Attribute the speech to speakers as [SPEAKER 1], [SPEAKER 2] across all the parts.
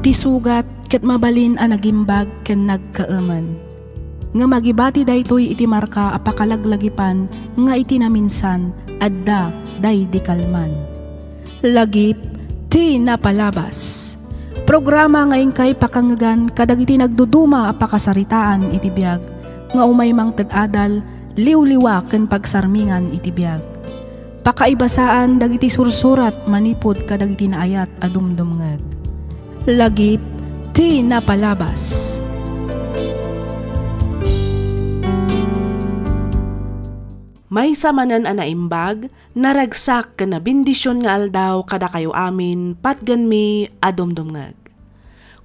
[SPEAKER 1] Iti sugat ket mabalin a nagimbag ken nagkaaman. Nga magibati daytoy iti marka a pakalaglagipan nga iti naminsan adda day di kalman. Lagip ti napalabas. Programa ngayon kay pakangagan kadagiti nagduduma a pakasaritaan iti biag nga umaymang ted-adal liwliwa ken pagsarmingan iti biag. Pakaibasaan dagiti sursurat manipod kadagiti naayat a dumdumngeg. Lagip ti napalabas. May samanan a naimbag, naragsak ka na bindisyon nga aldaw kada kayo amin, patgan mi adumdumngag.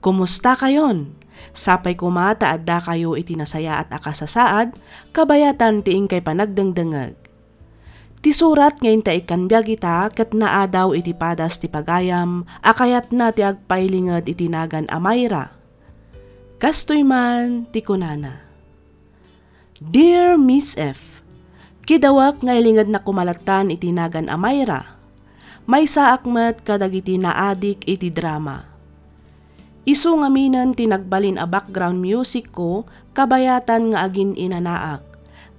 [SPEAKER 1] Kumusta kayon? Sapay kumata adda kayo iti nasaya at akasasaad, kabayatan tiing kay panagdangdangag. Ti surat ngayon ta ikanbyag ita, kat naadaw iti padas ti pagayam, akayat na ti agpailingad iti nagan amayra. Kastoy man ti kunana. Dear Miss F, kidawak nga ilingad na kumalatan iti nagan amayra. May saakmat kadagiti naadik iti drama. Isu nga minan tinagbalin a background music ko, kabayatan nga agin inanaak.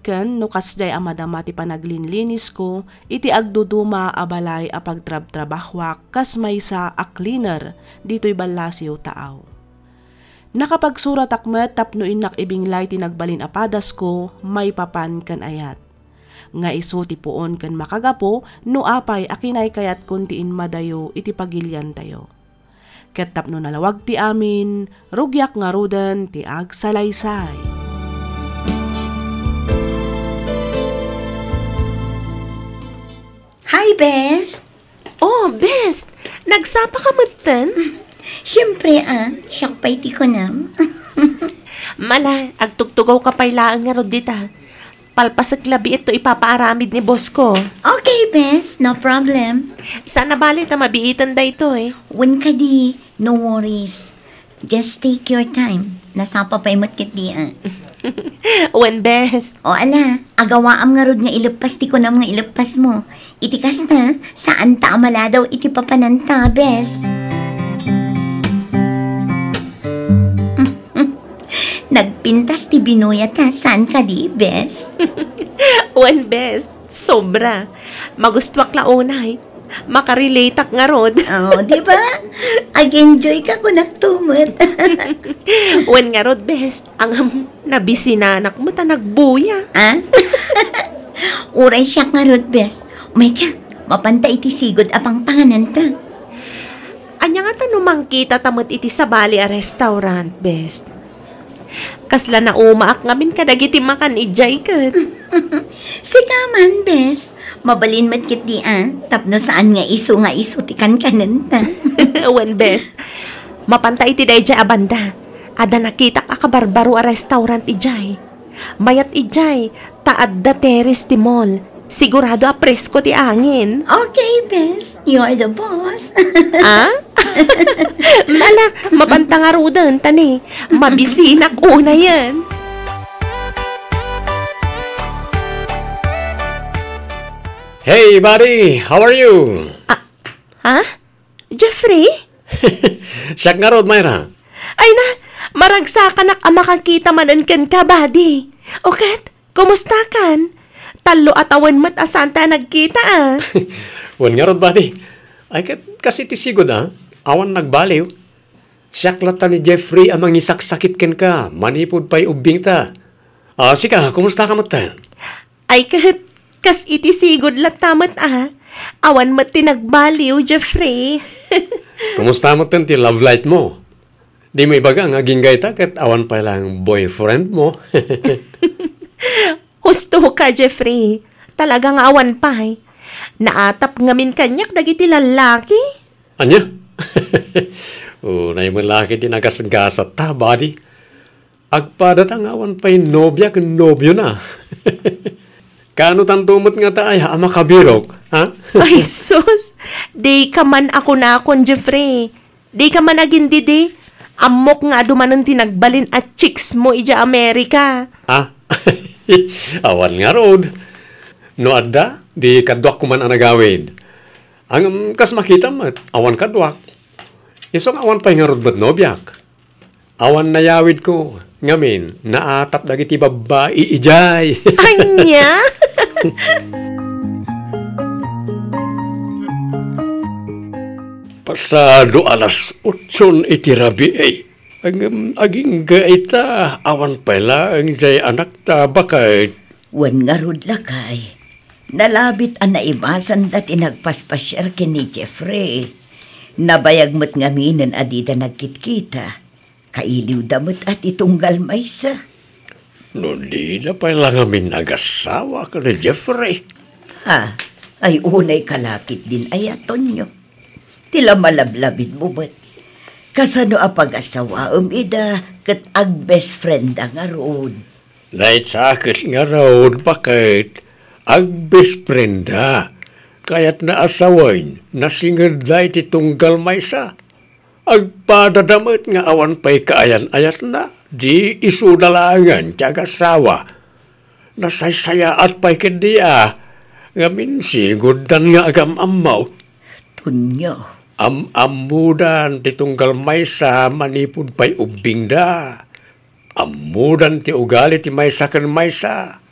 [SPEAKER 1] Ken no kasjay a madama ti panaglinlinis ko, iti agduduma a balay a pagtrab-trabahwak kas maysa a cleaner dito'y balasiw taaw. Nakapagsurat akmet tapno inak ibinglay tinagbalin a padas ko, may papan kan ayat. Nga isu ti puon ken makagapo no apay akinay kayat kuntiin madayo iti pagilyan tayo. Ket tapno nalawag ti amin, rugyak nga ruden ti agsalaysay.
[SPEAKER 2] Hi, Best!
[SPEAKER 3] Oh, Best! Nagsapa ka matan?
[SPEAKER 2] Siyempre, siyak pa iti ko na.
[SPEAKER 3] Mala, agtugtugaw ka pailaan nga rodita. Palpasag labi ito ipapaaramid ni boss ko.
[SPEAKER 2] Okay, Best. No problem.
[SPEAKER 3] Sana bali ta mabiitan da ito eh.
[SPEAKER 2] When ka di, no worries. Just take your time. Nasapa pa imot kit di,
[SPEAKER 3] When Best.
[SPEAKER 2] O ala, agawaam nga rod nga ilepas ti ko na mga ilepas mo. Itikas na, saan ta amala daw iti papananta, Best. Nagpintas ti binuya ta, saan ka di, Best?
[SPEAKER 3] When Best, sobra. Magustwak launay. Makarelate ak nga rod.
[SPEAKER 2] Oh, di ba? Ag-enjoy ka kung nagtumot.
[SPEAKER 3] When nga rod, Best, ang nabisinanak mo ta nagbuya.
[SPEAKER 2] Uray siya nga rod, Best. Umay ka, mapanta iti sigod apang panganan ta.
[SPEAKER 3] Anya nga tanumang kita tamot iti sa bali a restaurant, Best. Kasla na umaak ngamin kadagiti makan ijay kat.
[SPEAKER 2] Sika man, Bes. Mabalin mat kit di tapno saan nga iso ti kanan ta.
[SPEAKER 3] When Best, mapanta iti dayjay abanda. Ada nakita ka kabarbaro a restaurant ijay. Mayat ijay, taadda teres ti mall. Sigurado a presko ti angin.
[SPEAKER 2] Okay, Bes. You're the boss.
[SPEAKER 3] Mala, mapanta nga rudan, tani. Mabisinak una yan.
[SPEAKER 4] Hey, buddy! How are you?
[SPEAKER 3] Jeffrey?
[SPEAKER 4] Siyak nga rod, Myra.
[SPEAKER 3] Ay na, maragsakan ang makakita manan kan ka, buddy. Okay, kumusta kan? Talo at awan mat asanta nagkita
[SPEAKER 4] Wan nga rod, buddy. Ay kasi tisigod awan nagbaliw. Siyak lata ni Jeffrey amang isaksakit ken ka. Manipod pa'y ubing ta. Sika, kumusta ka mata?
[SPEAKER 3] Ay kas iti sigod latamat awan mat tinagbaliw, Jeffrey.
[SPEAKER 4] Kumusta mo ti love light mo? Di mo ibaga nga ginggay ta kat awan pa lang boyfriend mo.
[SPEAKER 3] Husto ka, Jeffrey. Talagang awan pa Naatap ngamin kanyak dagiti lalaki.
[SPEAKER 4] Anya? Unay mo laki di nagasgasat ta, buddy. Agpadat ang awan pa'y nobya kung nobyo na. Kano tantumot nga ta ay makabirok, ha?
[SPEAKER 3] Ay, sus. Di ka man ako na akon, Jeffrey. Di ka man agindidi. Amok nga dumanon tinagbalin at chicks mo ija Amerika.
[SPEAKER 4] Awan nga rod. No adda, di kadwak ko man ang nagawid. Ang kas makita mat, awan kadwak. Isong awan pa'y nga rodbot nobyak. Awan na yawid ko. Ngamin, naatap dagiti babae ijay.
[SPEAKER 3] Anya?
[SPEAKER 4] Pasado alas 8 iti rabi ay. Aging gaita, awan pala ang jay anak ta bakit.
[SPEAKER 2] Wan nga rod lakay. Nalabit ang naimasan dati nagpaspasyar kini Jeffrey. Nabayag mo't ngaminan adida nagkitkita. Kailiw damot at itunggal maysa.
[SPEAKER 4] No di na pala ngamin nagasawa ka ni Jeffrey.
[SPEAKER 2] Ha, ay unay kalakit din ay atonyo. Tila malablabid mo ba't? Kasano apag-asawa ida kat ag best friend ang aroon.
[SPEAKER 4] Dahil sakit nga raw, bakit? Ag best friend ha. Kaya't naasawain, nasingad dahi titunggal maysa. Agpadadamot nga awan pa'y kaayan-ayat na, di isudalangan tiyaga sawa. Nasaysaya at pa'y kandiya, ngamin sigudan nga agam amaw.
[SPEAKER 2] Tunyo.
[SPEAKER 4] Amudan titunggal maysa, manipod pa'y ubing da. Amudan ti ugali ti maysa kan maysa.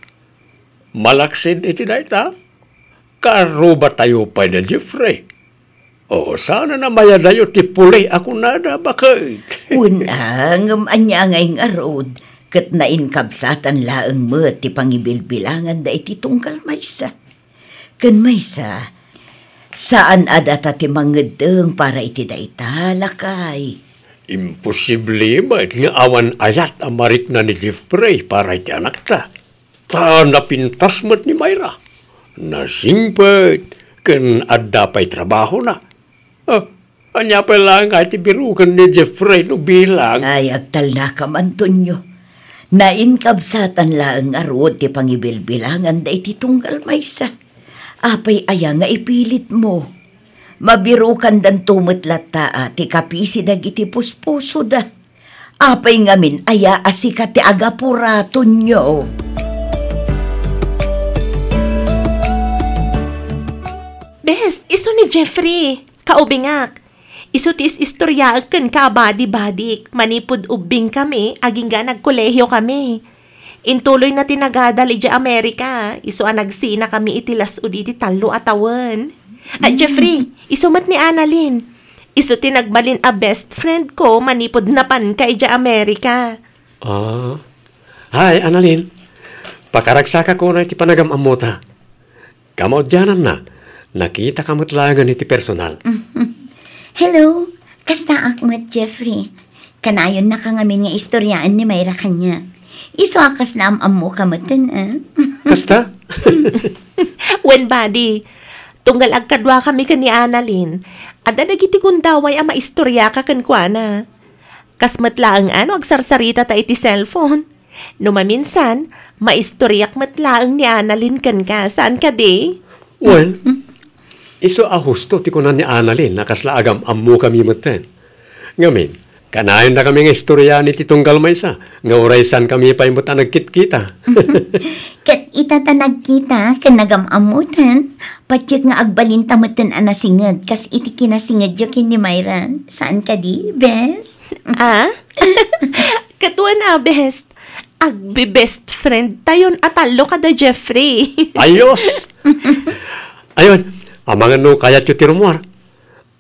[SPEAKER 4] Malaksid iti dayta. Karo ba tayo pa na Jeffrey? O sana na mayadayo ti pulay ako nada bakit?
[SPEAKER 2] Unang anya ngay nga road, kat nainkabsatan laang mo ti pangibilbilangan da iti tungkal maysa. Kan maysa, saan adata ti mangedeng para iti dayta lakay?
[SPEAKER 4] Imposible ba nga awan ayat amarik na ni Jeffrey para iti anak ta? Ta napintas mo't ni Myra. Nasingpet, kan adda pa'y trabaho na. Anya pa lang iti birukan ni Jeffrey no bilang.
[SPEAKER 2] Ay, agtal na ka man, Tonyo. Nainkabsatan laang arod ti pangibilbilangan da iti tunggal maysa. Apay aya nga ipilit mo. Mabirukan dan tumutlataa ti kapisi dag iti puspuso da. Apay ngamin aya asika ti agapura, Tonyo.
[SPEAKER 3] Best, iso ni Jeffrey. Kaubingak. Iso tis istoryaken ka badi-badik. Manipod ubing kami, aging ga nagkolehyo kami. Intuloy na tinagadal iti Amerika. Iso nagsina kami itilas iti talo atawan. At Jeffrey, iso mat ni Annalyn. Iso tinagbalin a best friend ko manipod napan ka iti Amerika.
[SPEAKER 4] Hi, Annalyn. Pakaragsaka ko na iti panagam amuta. Kamaudyanan na. Nakita kamot langan iti personal.
[SPEAKER 2] Hello, kasta akmat Jeffrey. Kanayon na kangamin nga istoryaan ni Myra kanya. Iso akas lam amo kamatan,
[SPEAKER 4] Kasta?
[SPEAKER 3] When buddy, tunggal agkadwa kami ka ni Annalyn, ada nagiti kundaway ang maistorya ka kankwana. Kasmat laang agsarsarita ta iti cellphone. No maminsan, maistoryak matlaang ni Annalyn kan ka. Saan ka di?
[SPEAKER 4] Well, iso ahusto ti kunan ni Annalyn nakasla agam ammo kami maten. Ngamin, kanayon na kami nga istorya ni titunggal maysa. Nga uraysan kami pa imot nagkit-kita.
[SPEAKER 2] Kat itatanag kita, kanagamamutan. Patyag nga agbalintamutan anasingad, kas iti kinasingad yakin ni Myra. Saan ka di, best?
[SPEAKER 3] Katuwa na, best. Agbe-best friend tayon atalo ka da Jeffrey.
[SPEAKER 4] Ayos! Ayon, amangan no kayat yu ti rumor.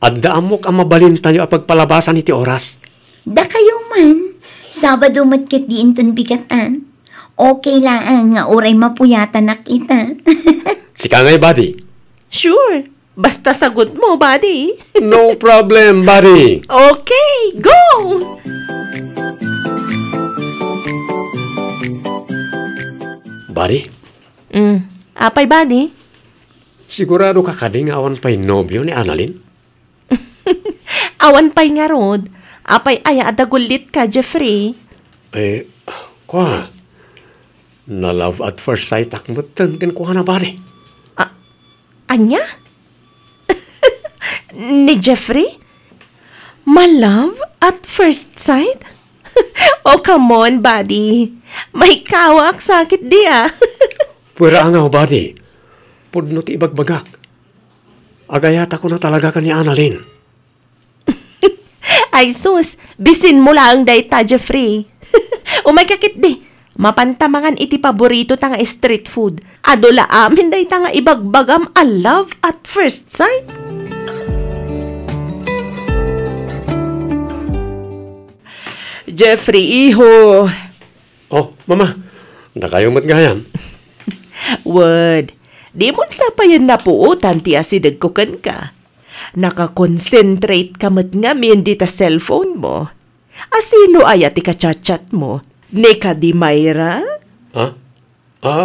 [SPEAKER 4] Adda amok ang mabalin tayo apagpalabasan iti oras.
[SPEAKER 2] Da kayo man, Sabado matkit di inton bigatan. Okay lang nga oray mapuyatan na kita.
[SPEAKER 4] Sika ngay, buddy.
[SPEAKER 3] Sure. Basta sagot mo, buddy.
[SPEAKER 4] No problem, buddy.
[SPEAKER 3] Okay, go!
[SPEAKER 4] Buddy?
[SPEAKER 3] Apay, buddy?
[SPEAKER 4] Sigurado ka kading awan pa'y nobyo ni Annalyn?
[SPEAKER 3] Awan pa'y nga rod. Apay aya adagulit ka, Jeffrey.
[SPEAKER 4] Kwa? Na love at first sight akmutan kin kuha na, buddy.
[SPEAKER 3] Anya? Ni Jeffrey? Ma-love at first sight? Oh, come on, buddy. May kawak sakit di
[SPEAKER 4] Pwera nga, buddy. Pudno ti ibagbagak. Agayata ko na talaga ka ni Annalyn.
[SPEAKER 3] Ay sus, bisin mo lang dayta, Jeffrey. Umay kakit di. Mapantamangan iti paborito ta nga street food. Adola amin dayta nga ibagbagam a love at first sight. Jeffrey, iho.
[SPEAKER 4] Oh, mama, nakayumot gayam.
[SPEAKER 3] Word, di mo sa pa yan napuutan ti asidag ko kan ka. Nakakonsentrate ka mat nga di ta cellphone mo. Asino aya ti kachat-chat mo? Ni ka di Mayra?
[SPEAKER 4] Ha?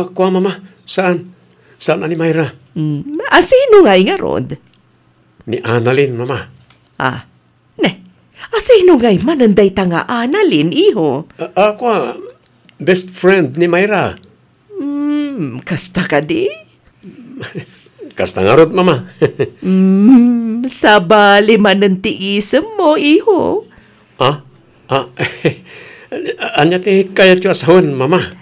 [SPEAKER 4] Kuha mama, saan? Saan ani Mayra?
[SPEAKER 3] Asino nga rod?
[SPEAKER 4] Ni Annalyn, mama.
[SPEAKER 3] Asino nga mananday ta nga Annalyn, iho?
[SPEAKER 4] Kuha, best friend ni Mayra.
[SPEAKER 3] Kasta ka di?
[SPEAKER 4] Kasta nga rod, mama.
[SPEAKER 3] Sabali manantiisam mo, iho?
[SPEAKER 4] Anya ti kayat ko asahon, mama.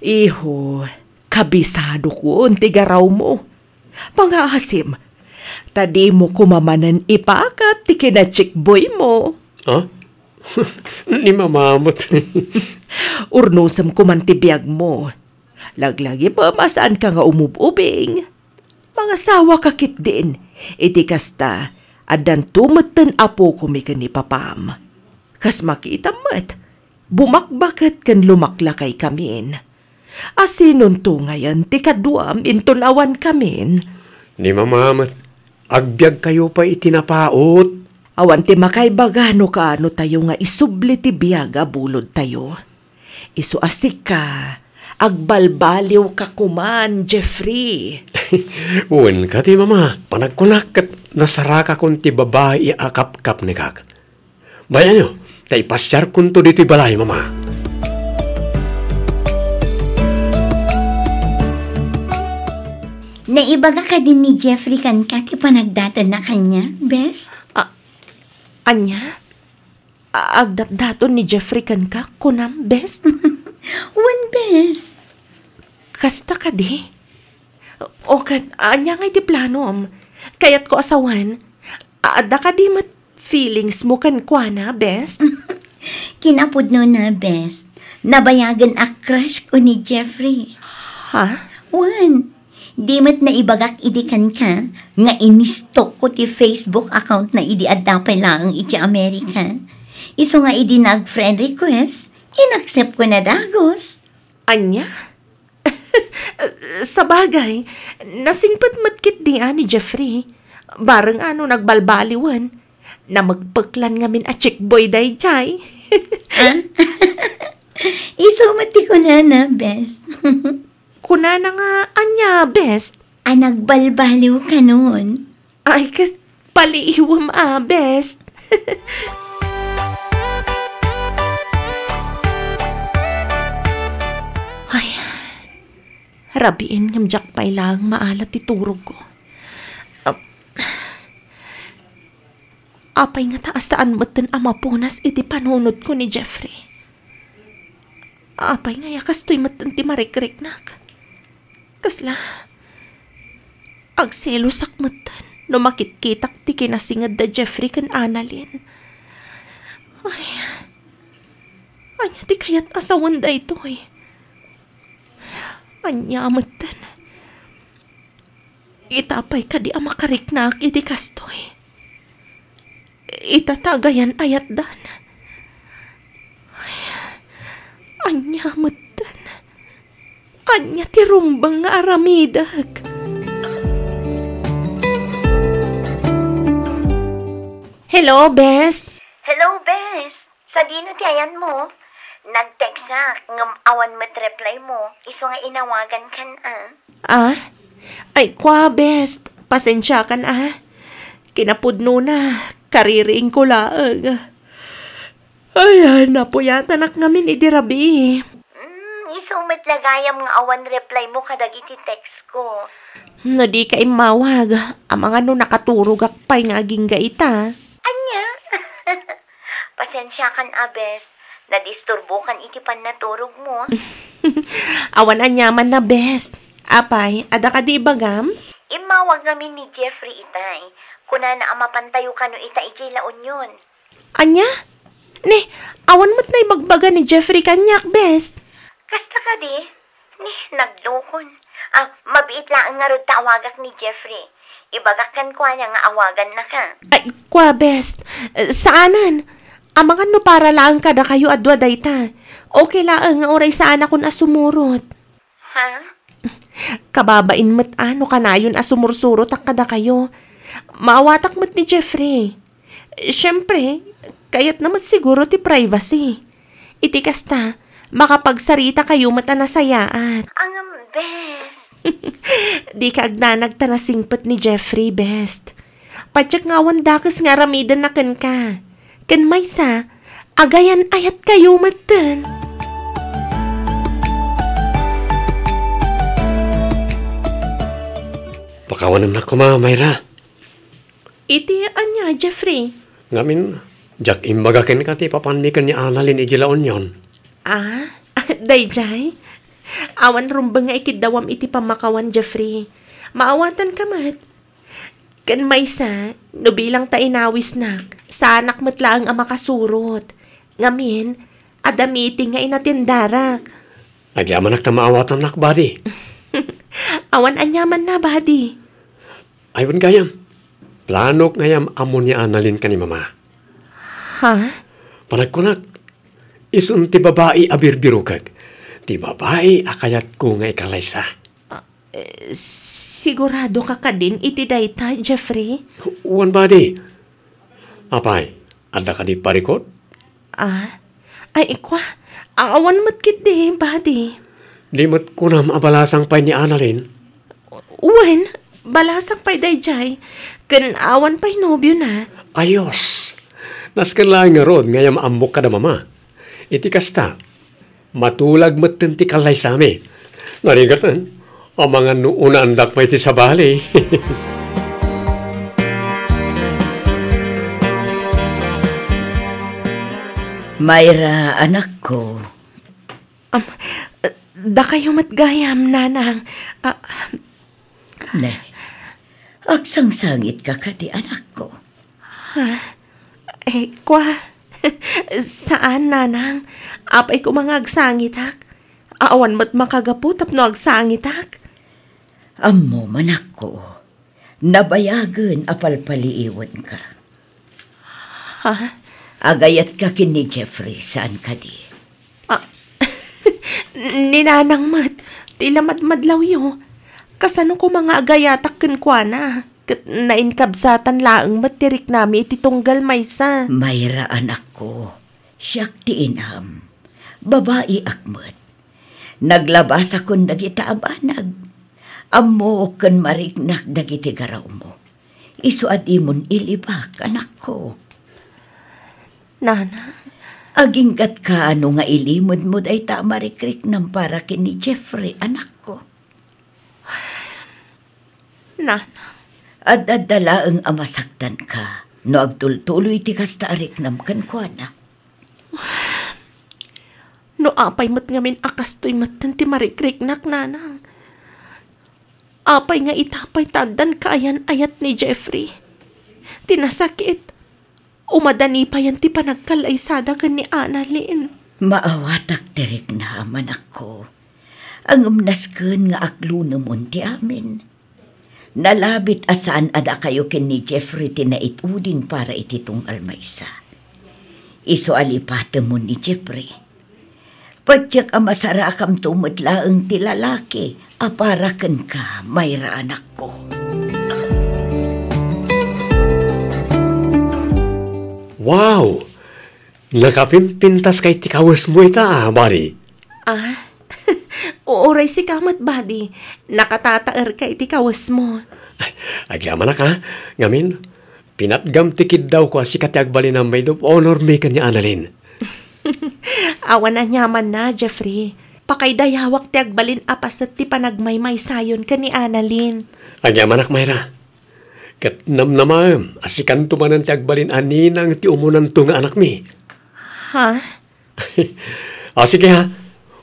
[SPEAKER 3] Iho, kabisado ko ang tigaraw mo. Pangahasim, tadi mo kumamanan ipakat ti kinachikboy mo.
[SPEAKER 4] Ni mamamot.
[SPEAKER 3] Urnusam kumantibiyag mo. Laglagi pa masaan ka nga umububing. Mga sawa kakit din, iti kasta, adan tumatan apo kumikan ni papam. Kas makita mat, bumakbakat kan lumaklakay kamin. Asinon to ngayon, ti kaduam intunawan kamin.
[SPEAKER 4] Ni mamamot, agbyag kayo pa itinapaot.
[SPEAKER 3] Awan ti makay bagano kaano tayo nga isubli ti biyaga bulod tayo. Isu asik ka, agbalbaliw ka kuman, Jeffrey.
[SPEAKER 4] Uwan ka ti mama, panagkunak kat nasaraka kun ti babae akap-kap ni kak. Bayan nyo, tay pasyar kun to dito balay, mama.
[SPEAKER 2] Naibaga ka din ni Jeffrey kan ka ti panagdatan na kanya, bes?
[SPEAKER 3] Anya? Agdat-daton ni Jeffrey kan ka, kunam, best?
[SPEAKER 2] One bes.
[SPEAKER 3] Kasta ka di? O kat, anya nga iti planom. Kayat ko asawan, ada ka di mat feelings mo kan kwa na, best?
[SPEAKER 2] Kinapudno na, bes. Nabayagan a crush ko ni Jeffrey.
[SPEAKER 3] Ha?
[SPEAKER 2] One. Di mat na ibagak idikan ka, nga inistok ko ti Facebook account na idi adapay lang iti Amerika. Iso nga idi nag-friend request, inaccept ko na dagos.
[SPEAKER 3] Anya? Sa bagay, nasingpat matkit di ni Jeffrey. Barang nagbalbaliwan, na magpaklan ngamin a chickboy day jay.
[SPEAKER 2] Iso mati ko na, bes.
[SPEAKER 3] Kuna na nga, anya, best?
[SPEAKER 2] Nagbalbaliw ka nun.
[SPEAKER 3] Ay, paliiwam best. Ay, rabiin ng jakpay lang maalat iturog ko. Apay nga taas taan matan amapunas iti panunod ko ni Jeffrey. Apay nga yakas to'y matan ti marikrik-nak. Kasla, agselo sakmatan no makitkitak ti kinasingad da Jeffrey kan Annalyn. Ay, anya ti kayat asawan da ito Anya amatan. Itapay ka di amakariknak iti kastoy. Itatagayan ayat dan. Ay, anya amatan. Anya ti rumbang nga aramidag. Hello, Best.
[SPEAKER 2] Hello, bes. Sa dino ti ayan mo? Nag-text na, ngam awan mat-reply mo. Iso nga inawagan kan
[SPEAKER 3] Ay, kwa, Best. Pasensya kan Kinapudno na. Kariring ko laag. Ay, napuyatan ak ngamin idirabi.
[SPEAKER 2] Iso matlagayam nga awan reply mo kadag iti text ko.
[SPEAKER 3] No di ka imawag. Ang mga nakaturog akpay nga aging gaita.
[SPEAKER 2] Anya? Pasensya kan, abes. Nadisturbo kan iti pannaturog mo.
[SPEAKER 3] Awan anyaman na, Best. Apay, ada ka di bagam?
[SPEAKER 2] Imawag ngamin ni Jeffrey itay. Kuna na amapantayo ka no ita iti laon yun.
[SPEAKER 3] Anya? Ne, awan mo't na ibagbaga ni Jeffrey kanyak, best.
[SPEAKER 5] Kasta ka di? Ni, naglukon. Mabiit lang nga ro tawagak ni Jeffrey. Ibagakan ko niya nga awagan na ka.
[SPEAKER 3] Ay, kwa, best. Saanan? Amangan no para lang kada kayo adwa dayta. Okay lang nga oray saan ako na sumurot.
[SPEAKER 5] Ha?
[SPEAKER 3] Kababain mo't ano kanayon asumursurot ak kada kayo. Maawatak mo't ni Jeffrey. Siyempre, kayat naman siguro ti privacy. Iti kasta, makapagsarita kayo mo't nasayaan.
[SPEAKER 5] Ang best.
[SPEAKER 3] Di ka agdanag ta nasingpet ni Jeffrey, best. Padyak nga wandakas nga ramidan na kan ka. Kan maysa, agayan ayat kayo matan.
[SPEAKER 4] Pakawanan na ko, Mayra.
[SPEAKER 3] Iti anya, Jeffrey.
[SPEAKER 4] Ngamin, jak imbagakin ka ti papanmikan ni Annalyn ijilaon yon.
[SPEAKER 3] Dayjay. Awan rumbang nga ikidawam iti pamakawan, Jeffrey. Maawatan ka mat. Kan maysa, no bilang ta inawis na, sa anak matlaang ang makasurot. Ngamin, adamiti nga inatindarak.
[SPEAKER 4] Agyaman na maawatan nak, buddy.
[SPEAKER 3] Awan anyaman na, buddy.
[SPEAKER 4] Ayun gayam. Planok ngayam amon ni Annalyn ka ni mama.
[SPEAKER 3] Ha?
[SPEAKER 4] Panagkunak, isun ti babae abirbiro kag. Ti babae akayat ko nga ikalaysa.
[SPEAKER 3] Sigurado ka ka din iti dayta, Jeffrey?
[SPEAKER 4] Uwan, buddy. Apay, ada ka di parikot?
[SPEAKER 3] Ay, ikwa. Awan matkit di, buddy.
[SPEAKER 4] Di mat kunam abalasang pay ni Annalyn.
[SPEAKER 3] Uwan, balasang pay dayjay. Kan awan pay nobyo na.
[SPEAKER 4] Ayos. Naskan lang nga rod ngayam ambok ka da mama. Iti kasta, matulag matten ti kalay sami. Narigatan, amangan no una andak may ti sabali.
[SPEAKER 2] Mayra, anak ko.
[SPEAKER 3] Da kayo matgayam, nanang.
[SPEAKER 2] Ne, agsangsangit ka kati anak ko.
[SPEAKER 3] Kwa, saan, nanang? Apay ko mga agsangitak. Awan mat makagaputap no agsangitak.
[SPEAKER 2] Ammo manak ko, nabayagan apalpaliiwan ka. Agayat ka kin ni Jeffrey, saan ka di?
[SPEAKER 3] Ninanang mat, tila madmadlaw yo. Kasano ko mga agayatak kin kwa na. Kat nainkabsatan laang matirik nami iti tunggal maysa.
[SPEAKER 2] Mayra, anak ko, siyak ti inam, babae akmat. Naglabas akong dagita abanag. Ammo kan mariknak dagiti garaw mo. Isuad imon ilibak, anak ko.
[SPEAKER 3] Nana?
[SPEAKER 2] Agingkat ka ano nga ilimod mo day tamarikrik ng para kini Jeffrey, anak ko.
[SPEAKER 3] Nana?
[SPEAKER 2] At adala ang amasaktan ka, no agtultuloy ti kastaarik nam kankwana.
[SPEAKER 3] No apay mat ngamin akastoy matan ti marikrik-nak, nanang. Apay nga itapay tadan kaayan ayat ni Jeffrey. Tinasakit. Umadani pa yan ti panagkalaysada kan ni Annalyn.
[SPEAKER 2] Maawatak tirik na, manak ko. Ang umnasken nga aklo naman ti amin. Nalabit asaan ada kayo ken ni Jeffrey tinaituding para ititong almaysa. Iso alipate mo ni Jeffrey. Padyak amasarakam tumutlaang ti lalaki, aparaken ka, Mayra, anak ko.
[SPEAKER 4] Wow! Nakapimpintas kay tikawas mo ita, buddy.
[SPEAKER 3] Uuray si kamat, buddy. Nakatataer kay tikawas mo.
[SPEAKER 4] Agyaman na ka, ngamin, pinatgam tikid daw ko si katiagbali ng maid of honor me ka ni Annalyn.
[SPEAKER 3] Awan na nyaman na, Jeffrey. Pakaydayawak ti agbalin apas at ti panagmaymay sayon ka ni Annalyn.
[SPEAKER 4] Agyaman ak, Mayra. Kat namnamam, asikan tumanan ti agbalin aninang ti umunan to nga anak mi.
[SPEAKER 3] Ha?
[SPEAKER 4] Sige ha,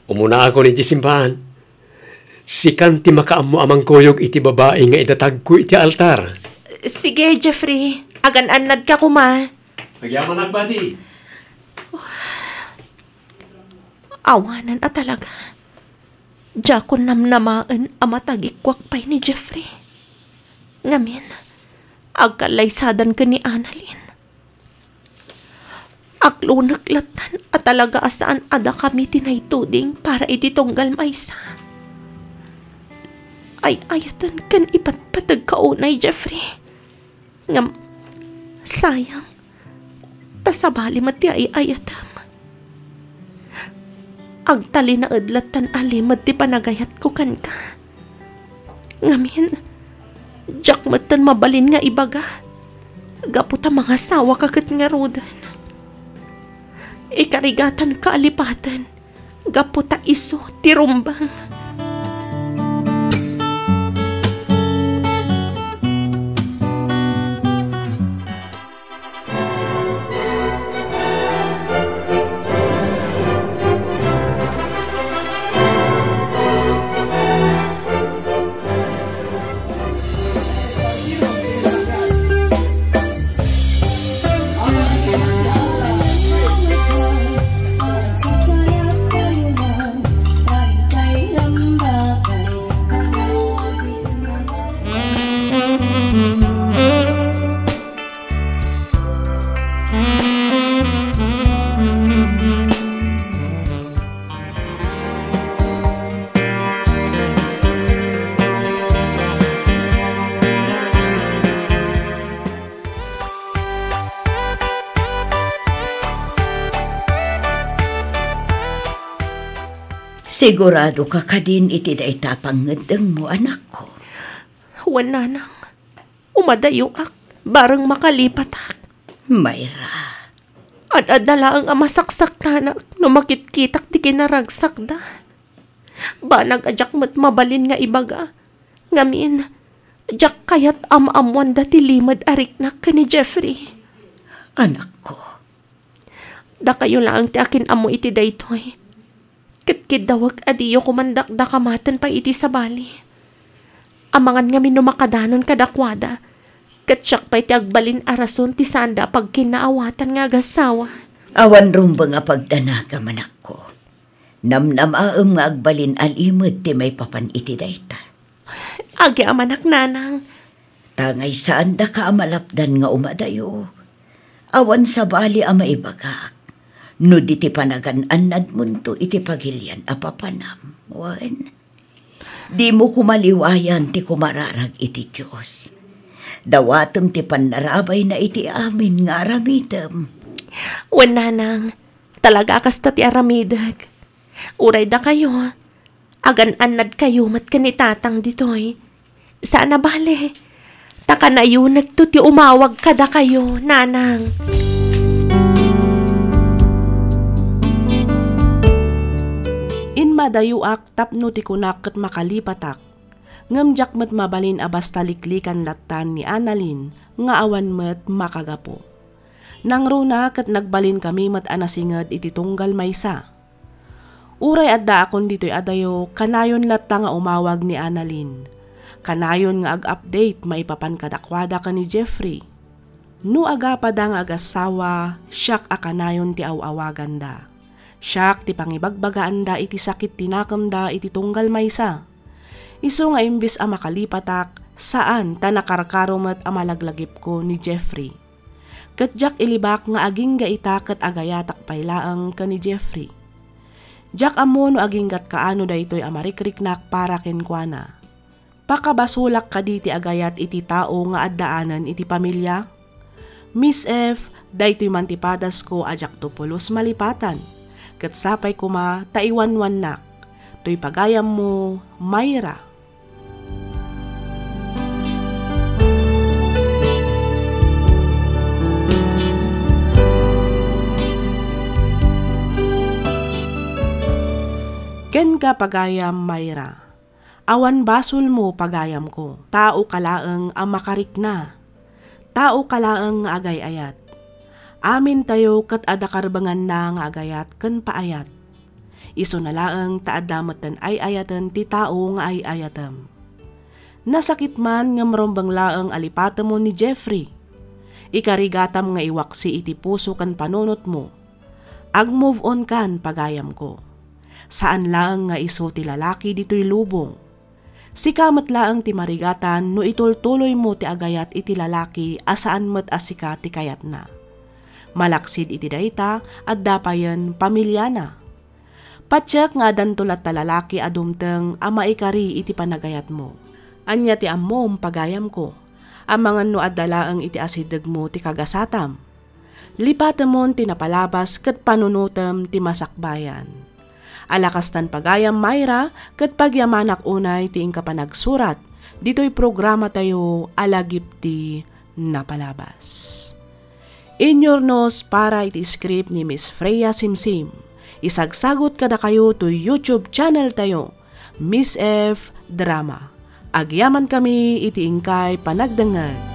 [SPEAKER 4] umuna ako ni simbahan. Sikan ti makaammo amang koyog iti babae nga idatag ko iti altar.
[SPEAKER 3] Sige, Jeffrey. Agan-anad ka kuma.
[SPEAKER 4] Nagyaman badi.
[SPEAKER 3] Awanan at talaga. Diya ko namnamaan ang matagikwak pa'y ni Jeffrey. Ngamin, agkalaysadan ka ni Annalyn. Aklo naklatan at talaga asaan ada kami tinaytuding para ititunggal maysa. Ay ayatan kan ipatpatag kaunay, Jeffrey. Ngam, sayang, tasabali mati ay ayatam. Agtali na adlatan alimad ti panagayat ko kan ka. Ngamin, jak matan mabalin nga ibaga. Gaputa mga sawa kagat nga rodan. Ikarigatan ka alipatan. Gaputa iso tirumbang.
[SPEAKER 2] Sigurado ka kadin iti da itapang ngedeng mo, anak ko.
[SPEAKER 3] Huwan nanang, umadayo ak, barang makalipat ak.
[SPEAKER 2] Mayra.
[SPEAKER 3] At adala ang amasaksak tanak, no makitkitak ti kinaragsak da. Banag ajak mat mabalin nga ibaga. Ngamin, ajak kayat am-amwan da ti limad ariknak ka ni Jeffrey.
[SPEAKER 2] Anak ko.
[SPEAKER 3] Da kayo lang ti akin amo iti daytoy. Katkid dawag adiyo kumandak da kamatan pa iti sa bali. Amangan nga minumakadanon kadakwada. Katsyak pa iti agbalin arason ti sanda pag kinaawatan nga agasawa.
[SPEAKER 2] Awan rumba nga pagdanaga manak ko. Namnamaam nga agbalin alimod ti may papan iti dayta.
[SPEAKER 3] Agi amanak nanang.
[SPEAKER 2] Tangay saan da ka amalapdan nga umadayo. Awan sa bali ama ibagak. No di ti panagan-anad munto iti pagilyan apapanam. Wan. Di mo kumaliwayan ti kumararag iti Diyos. Dawatem ti panarabay na iti amin nga aramidem.
[SPEAKER 3] Wan nanang, talaga kasta ti aramidag. Uray da kayo. Agan-anad kayo mat kanitatang ditoy. Saan na bale? Taka na yun nagto ti umawag kada kayo, nanang.
[SPEAKER 1] Madayuak tapno ti kunak ket makalipatak. Ngamjak met mabalin abas taliklikan latan ni Annalyn nga awan met makagapo. Nang runa ket nagbalin kami met anasinged iti tunggal maysa. Uray adda akon ditoy adayo kanayon latta nga umawag ni Annalyn. Kanayon nga ag-update maipapan kadakwada ka ni Jeffrey. No aga pa da nga agasawa, siyak akanayon ti awawagan da. Siyak ti pangibagbagaan da iti sakit tinakam da iti tunggal maysa. Isu nga imbis a makalipatak, saan ta nakarkarumat a malaglagip ko ni Jeffrey. Ket jak ilibak nga aging gaita ket agayatak paylaang ka ni Jeffrey. Jak amo no aging gat kaano da ito'y amarikriknak para kenkwana. Pakabasulak ka di ti agayat iti tao nga addaanan iti pamilya. Miss F, da ito'y mantipadas ko ajak tupulos malipatan. Ket sapay kuma taiwan-wannak, to'y pagayam mo, Mayra. Ken ka pagayam, Mayra. Awan basol mo pagayam ko, tao kalaeng ang makarikna, tao kalaeng agay-ayat. Amin tayo kat adakarbangan na nga agayat ken paayat. Iso na laeng taadamatan ay ayatan ti tao nga ay ayatem. Nasakit man nga marombang laeng alipatem mo ni Jeffrey. Ikarigatam nga iwaksi iti puso kan panunot mo. Ag-move on kan pagayam ko. Saan laang nga iso ti lalaki dito'y lubong. Sikamat laang ti marigatan no itultuloy mo ti agayat iti lalaki asaan met asika ti kayat na. Malaksid iti dayta at dapayan pamilya na. Patsyak nga dantulat ta lalaki adumteng ama ikari iti panagayat mo. Anya ti ammom pagayam ko. Amangan no adalaang iti asideg mo ti kagasatam. Lipatamon ti napalabas ket panunutem ti masakbayan. Alakastan pagayam Mayra ket pagyamanak unay ti inkapanagsurat. Dito'y programa tayo alagip ti napalabas. Inyornos para iti script ni Miss Freya Simsim. Isagsagot kada kayo to YouTube channel tayo, Miss F Drama. Agyaman kami iti ingkay panagdangag.